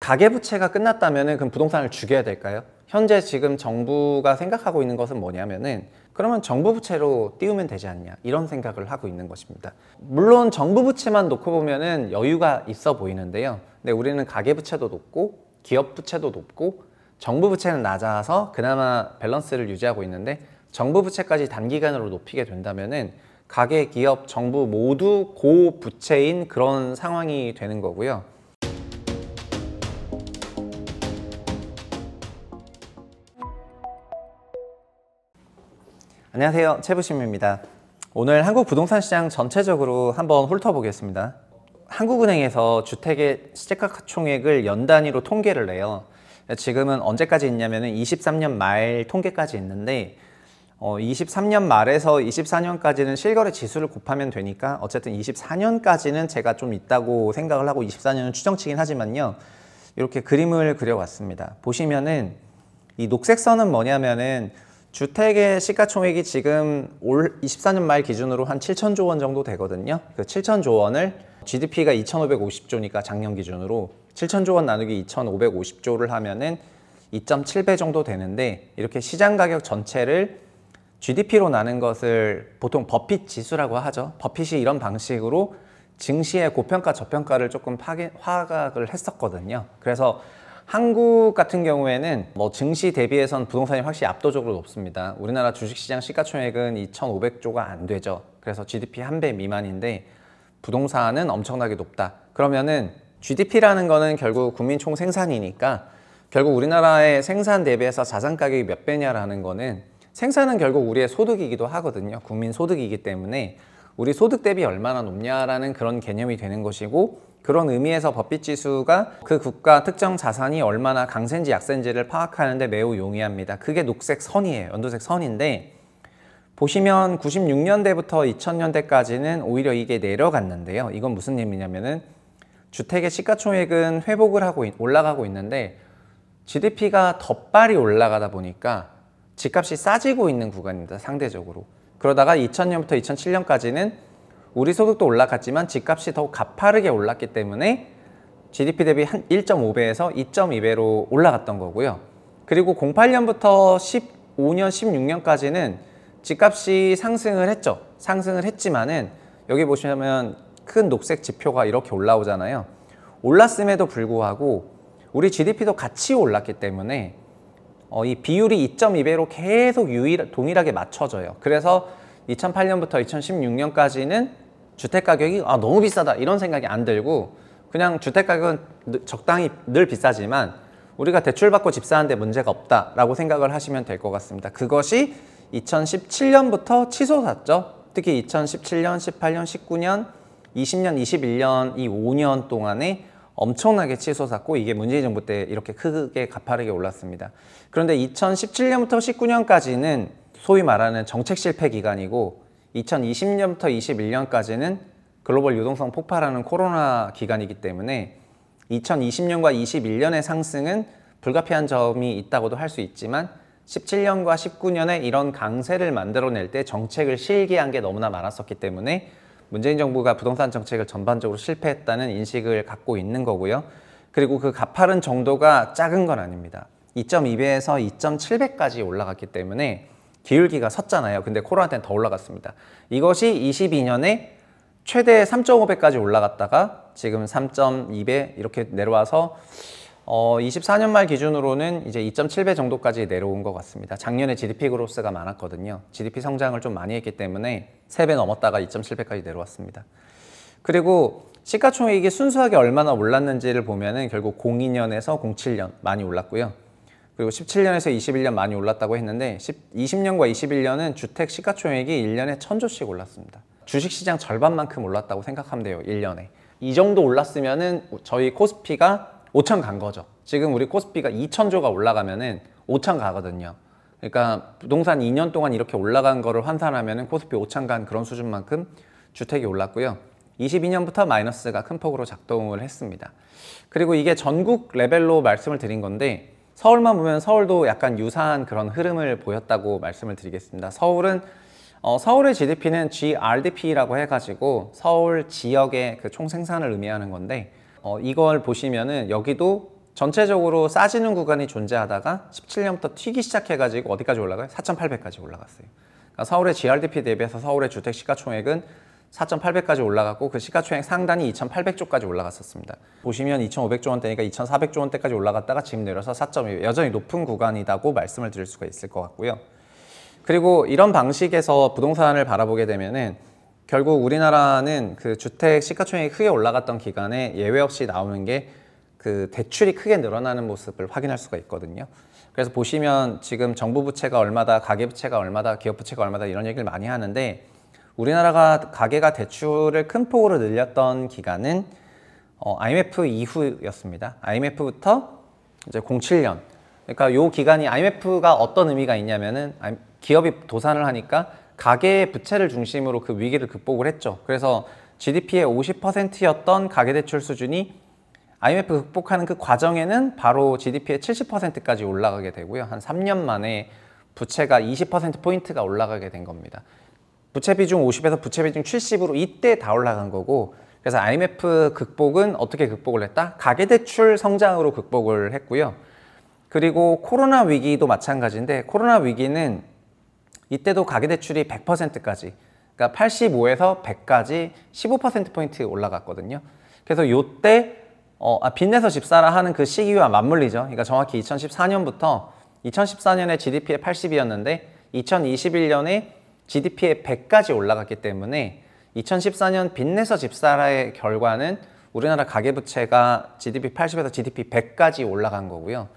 가계부채가 끝났다면은 그럼 부동산을 죽여야 될까요? 현재 지금 정부가 생각하고 있는 것은 뭐냐면은 그러면 정부 부채로 띄우면 되지 않냐 이런 생각을 하고 있는 것입니다. 물론 정부 부채만 놓고 보면은 여유가 있어 보이는데요. 근데 우리는 가계부채도 높고 기업 부채도 높고 정부 부채는 낮아서 그나마 밸런스를 유지하고 있는데 정부 부채까지 단기간으로 높이게 된다면은 가계, 기업, 정부 모두 고부채인 그런 상황이 되는 거고요. 안녕하세요, 최부심입니다. 오늘 한국 부동산 시장 전체적으로 한번 훑어보겠습니다. 한국은행에서 주택의 시세가총액을 연 단위로 통계를 내요. 지금은 언제까지 있냐면 23년 말 통계까지 있는데 23년 말에서 24년까지는 실거래 지수를 곱하면 되니까 어쨌든 24년까지는 제가 좀 있다고 생각을 하고 24년은 추정치긴 하지만요. 이렇게 그림을 그려왔습니다. 보시면은 이 녹색 선은 뭐냐면은 주택의 시가총액이 지금 올 24년 말 기준으로 한 7천조 원 정도 되거든요. 그 7천조 원을 GDP가 2,550조니까 작년 기준으로 7천조 원 나누기 2,550조를 하면은 2.7배 정도 되는데 이렇게 시장 가격 전체를 GDP로 나눈 것을 보통 버핏 지수라고 하죠. 버핏이 이런 방식으로 증시의 고평가 저평가를 조금 파악을 했었거든요. 그래서 한국 같은 경우에는 증시 대비해선 부동산이 확실히 압도적으로 높습니다. 우리나라 주식시장 시가총액은 2,500조가 안 되죠. 그래서 GDP 한 배 미만인데 부동산은 엄청나게 높다. 그러면은 GDP라는 거는 결국 국민 총 생산이니까 결국 우리나라의 생산 대비해서 자산 가격이 몇 배냐라는 거는 생산은 결국 우리의 소득이기도 하거든요. 국민 소득이기 때문에 우리 소득 대비 얼마나 높냐라는 그런 개념이 되는 것이고 그런 의미에서 버핏 지수가 그 국가 특정 자산이 얼마나 강세인지 약세인지를 파악하는 데 매우 용이합니다. 그게 녹색 선이에요. 연두색 선인데 보시면 96년대부터 2000년대까지는 오히려 이게 내려갔는데요. 이건 무슨 의미냐면은 주택의 시가총액은 회복을 하고 올라가고 있는데 GDP가 덧발이 올라가다 보니까 집값이 싸지고 있는 구간입니다. 상대적으로. 그러다가 2000년부터 2007년까지는 우리 소득도 올라갔지만 집값이 더욱 가파르게 올랐기 때문에 GDP 대비 한 1.5배에서 2.2배로 올라갔던 거고요. 그리고 08년부터 15년, 16년까지는 집값이 상승을 했죠. 상승을 했지만은 여기 보시면 큰 녹색 지표가 이렇게 올라오잖아요. 올랐음에도 불구하고 우리 GDP도 같이 올랐기 때문에 이 비율이 2.2배로 계속 동일하게 맞춰져요. 그래서 2008년부터 2016년까지는 주택가격이 너무 비싸다 이런 생각이 안 들고 그냥 주택가격은 적당히 늘 비싸지만 우리가 대출받고 집 사는데 문제가 없다라고 생각을 하시면 될 것 같습니다. 그것이 2017년부터 치솟았죠. 특히 2017년, 18년, 19년, 20년, 21년 이 5년 동안에 엄청나게 치솟았고 이게 문재인 정부 때 이렇게 크게 가파르게 올랐습니다. 그런데 2017년부터 19년까지는 소위 말하는 정책 실패 기간이고 2020년부터 21년까지는 글로벌 유동성 폭발하는 코로나 기간이기 때문에 2020년과 21년의 상승은 불가피한 점이 있다고도 할 수 있지만 17년과 19년에 이런 강세를 만들어낼 때 정책을 실기한 게 너무나 많았었기 때문에 문재인 정부가 부동산 정책을 전반적으로 실패했다는 인식을 갖고 있는 거고요. 그리고 그 가파른 정도가 작은 건 아닙니다. 2.2배에서 2.7배까지 올라갔기 때문에 기울기가 섰잖아요. 근데 코로나 때는 더 올라갔습니다. 이것이 22년에 최대 3.5배까지 올라갔다가 지금 3.2배 이렇게 내려와서 24년 말 기준으로는 이제 2.7배 정도까지 내려온 것 같습니다. 작년에 GDP 그로스가 많았거든요. GDP 성장을 좀 많이 했기 때문에 3배 넘었다가 2.7배까지 내려왔습니다. 그리고 시가총액이 순수하게 얼마나 올랐는지를 보면은 결국 02년에서 07년 많이 올랐고요. 그리고 17년에서 21년 많이 올랐다고 했는데 20년과 21년은 주택 시가총액이 1년에 1000조씩 올랐습니다. 주식시장 절반만큼 올랐다고 생각하면 돼요. 1년에. 이 정도 올랐으면은 저희 코스피가 5천 간 거죠. 지금 우리 코스피가 2천조가 올라가면은 5천 가거든요. 그러니까 부동산 2년 동안 이렇게 올라간 거를 환산하면은 코스피 5천 간 그런 수준만큼 주택이 올랐고요. 22년부터 마이너스가 큰 폭으로 작동을 했습니다. 그리고 이게 전국 레벨로 말씀을 드린 건데 서울만 보면 서울도 약간 유사한 그런 흐름을 보였다고 말씀을 드리겠습니다. 서울의 GDP는 GRDP라고 해가지고 서울 지역의 그 총생산을 의미하는 건데 이걸 보시면은 여기도 전체적으로 싸지는 구간이 존재하다가 17년부터 튀기 시작해가지고 어디까지 올라가요? 4,800까지 올라갔어요. 그러니까 서울의 GRDP 대비해서 서울의 주택 시가총액은 4,800까지 올라갔고 그 시가총액 상단이 2,800조까지 올라갔었습니다. 보시면 2,500조 원대니까 2,400조 원대까지 올라갔다가 지금 내려서 4.2, 여전히 높은 구간이라고 말씀을 드릴 수가 있을 것 같고요. 그리고 이런 방식에서 부동산을 바라보게 되면은 결국 우리나라는 그 주택 시가총액이 크게 올라갔던 기간에 예외 없이 나오는 게 그 대출이 크게 늘어나는 모습을 확인할 수가 있거든요. 그래서 보시면 지금 정부 부채가 얼마다, 가계 부채가 얼마다, 기업 부채가 얼마다 이런 얘기를 많이 하는데 우리나라가 가계가 대출을 큰 폭으로 늘렸던 기간은 IMF 이후였습니다. IMF부터 이제 07년. 그러니까 요 기간이 IMF가 어떤 의미가 있냐면은 기업이 도산을 하니까 가계 부채를 중심으로 그 위기를 극복을 했죠. 그래서 GDP의 50%였던 가계대출 수준이 IMF 극복하는 그 과정에는 바로 GDP의 70%까지 올라가게 되고요. 한 3년 만에 부채가 20%포인트가 올라가게 된 겁니다. 부채 비중 50에서 부채 비중 70으로 이때 다 올라간 거고, 그래서 IMF 극복은 어떻게 극복을 했다? 가계대출 성장으로 극복을 했고요. 그리고 코로나 위기도 마찬가지인데 코로나 위기는 이때도 가계대출이 100%까지, 그러니까 85에서 100까지 15%포인트 올라갔거든요. 그래서 요때 빚내서 집 사라 하는 그 시기와 맞물리죠. 그러니까 정확히 2014년부터 2014년에 GDP의 80이었는데 2021년에 GDP의 100까지 올라갔기 때문에 2014년 빚내서 집 사라의 결과는 우리나라 가계부채가 GDP 80에서 GDP 100까지 올라간 거고요.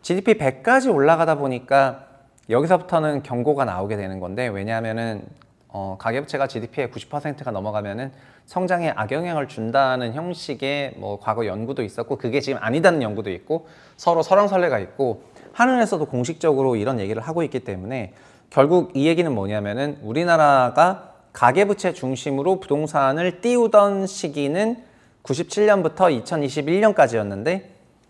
GDP 100까지 올라가다 보니까 여기서부터는 경고가 나오게 되는 건데, 왜냐하면은 가계부채가 GDP의 90%가 넘어가면은 성장에 악영향을 준다는 형식의 과거 연구도 있었고, 그게 지금 아니다는 연구도 있고, 서로 설왕설래가 있고, 한은에서도 공식적으로 이런 얘기를 하고 있기 때문에 결국 이 얘기는 뭐냐면은 우리나라가 가계부채 중심으로 부동산을 띄우던 시기는 97년부터 2021년까지였는데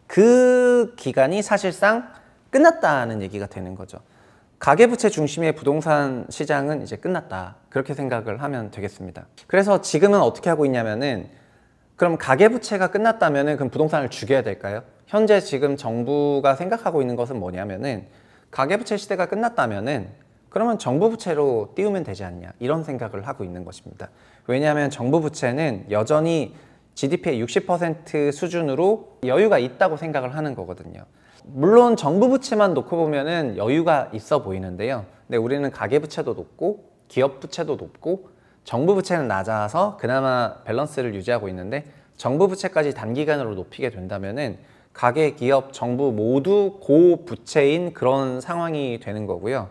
그 기간이 사실상 끝났다는 얘기가 되는 거죠. 가계부채 중심의 부동산 시장은 이제 끝났다, 그렇게 생각을 하면 되겠습니다. 그래서 지금은 어떻게 하고 있냐면은, 그럼 가계부채가 끝났다면은 그럼 부동산을 죽여야 될까요? 현재 지금 정부가 생각하고 있는 것은 뭐냐면은, 가계부채 시대가 끝났다면은 그러면 정부 부채로 띄우면 되지 않냐, 이런 생각을 하고 있는 것입니다. 왜냐하면 정부 부채는 여전히 GDP의 60% 수준으로 여유가 있다고 생각을 하는 거거든요. 물론 정부 부채만 놓고 보면은 여유가 있어 보이는데요. 근데 우리는 가계 부채도 높고 기업 부채도 높고 정부 부채는 낮아서 그나마 밸런스를 유지하고 있는데, 정부 부채까지 단기간으로 높이게 된다면은 가계, 기업, 정부 모두 고부채인 그런 상황이 되는 거고요.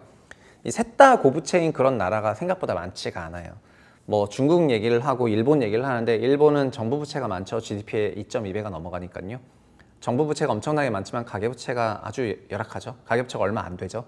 이 셋 다 고부채인 그런 나라가 생각보다 많지가 않아요. 중국 얘기를 하고 일본 얘기를 하는데, 일본은 정부 부채가 많죠. GDP의 2.2배가 넘어가니까요. 정부 부채가 엄청나게 많지만 가계부채가 아주 열악하죠. 가계부채가 얼마 안 되죠.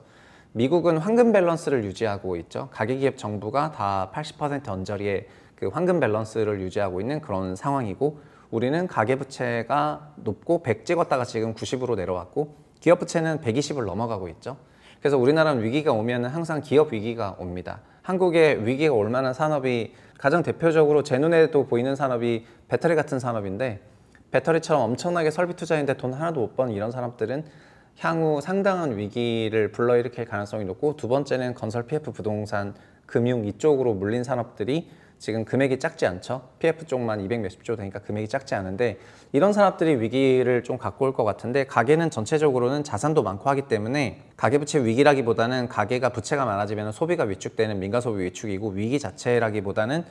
미국은 황금 밸런스를 유지하고 있죠. 가계기업 정부가 다 80% 언저리의 그 황금 밸런스를 유지하고 있는 그런 상황이고, 우리는 가계부채가 높고 100 찍었다가 지금 90으로 내려왔고, 기업부채는 120을 넘어가고 있죠. 그래서 우리나라는 위기가 오면 항상 기업 위기가 옵니다. 한국의 위기가 올 만한 산업이 가장 대표적으로 제 눈에도 보이는 산업이 배터리 같은 산업인데, 배터리처럼 엄청나게 설비 투자했는데 돈 하나도 못 버는 이런 사람들은 향후 상당한 위기를 불러일으킬 가능성이 높고, 두 번째는 건설, PF, 부동산, 금융 이쪽으로 물린 산업들이 지금 금액이 작지 않죠. PF 쪽만 200 몇십 조 되니까 금액이 작지 않은데, 이런 산업들이 위기를 좀 갖고 올 것 같은데, 가계는 전체적으로는 자산도 많고 하기 때문에 가계부채 위기라기보다는 가계가 부채가 많아지면 소비가 위축되는 민간소비 위축이고, 위기 자체라기보다는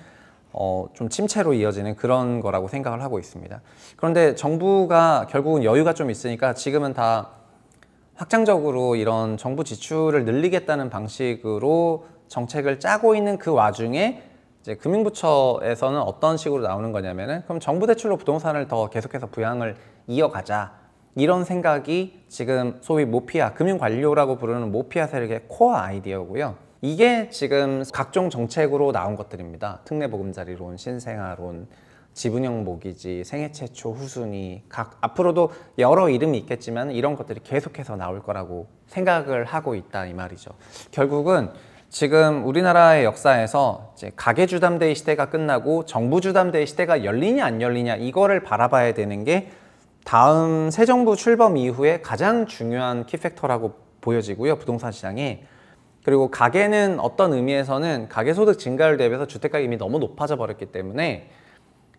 좀 침체로 이어지는 그런 거라고 생각을 하고 있습니다. 그런데 정부가 결국은 여유가 좀 있으니까 지금은 다 확장적으로 이런 정부 지출을 늘리겠다는 방식으로 정책을 짜고 있는 그 와중에 이제 금융부처에서는 어떤 식으로 나오는 거냐면은, 그럼 정부 대출로 부동산을 더 계속해서 부양을 이어가자, 이런 생각이 지금 소위 모피아, 금융관료라고 부르는 모피아 세력의 코어 아이디어고요. 이게 지금 각종 정책으로 나온 것들입니다. 특례보금자리론, 신생아론, 지분형 모기지, 생애 최초 후순위, 앞으로도 여러 이름이 있겠지만 이런 것들이 계속해서 나올 거라고 생각을 하고 있다, 이 말이죠. 결국은 지금 우리나라의 역사에서 이제 가계주담대의 시대가 끝나고 정부주담대의 시대가 열리냐 안 열리냐, 이거를 바라봐야 되는 게 다음 새 정부 출범 이후에 가장 중요한 키팩터라고 보여지고요, 부동산 시장에. 그리고 가계는 어떤 의미에서는 가계소득 증가율 대비해서 주택가격이 이미 너무 높아져 버렸기 때문에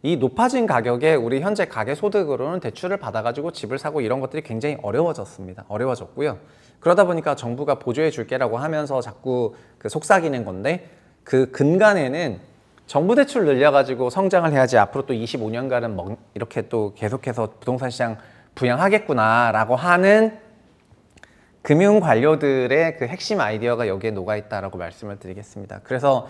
이 높아진 가격에 우리 현재 가계소득으로는 대출을 받아가지고 집을 사고 이런 것들이 굉장히 어려워졌습니다. 어려워졌고요. 그러다 보니까 정부가 보조해 줄게라고 하면서 자꾸 그 속삭이는 건데, 그 근간에는 정부 대출 늘려가지고 성장을 해야지 앞으로 또 25년간은 이렇게 또 계속해서 부동산 시장 부양하겠구나라고 하는 금융 관료들의 그 핵심 아이디어가 여기에 녹아있다라고 말씀을 드리겠습니다. 그래서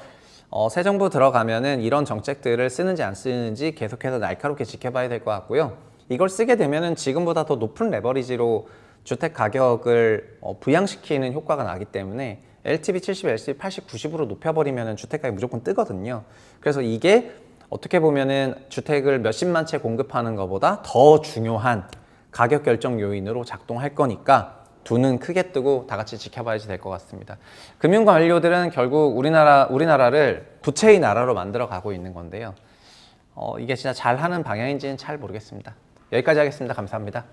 새 정부 들어가면은 이런 정책들을 쓰는지 안 쓰는지 계속해서 날카롭게 지켜봐야 될 것 같고요. 이걸 쓰게 되면은 지금보다 더 높은 레버리지로 주택 가격을 부양시키는 효과가 나기 때문에 LTV 70, LTV 80, 90으로 높여버리면은 주택가격이 무조건 뜨거든요. 그래서 이게 어떻게 보면은 주택을 몇십만 채 공급하는 것보다 더 중요한 가격 결정 요인으로 작동할 거니까 두 눈 크게 뜨고 다 같이 지켜봐야지 될 것 같습니다. 금융 관료들은 결국 우리나라를 부채의 나라로 만들어 가고 있는 건데요. 이게 진짜 잘하는 방향인지는 잘 모르겠습니다. 여기까지 하겠습니다. 감사합니다.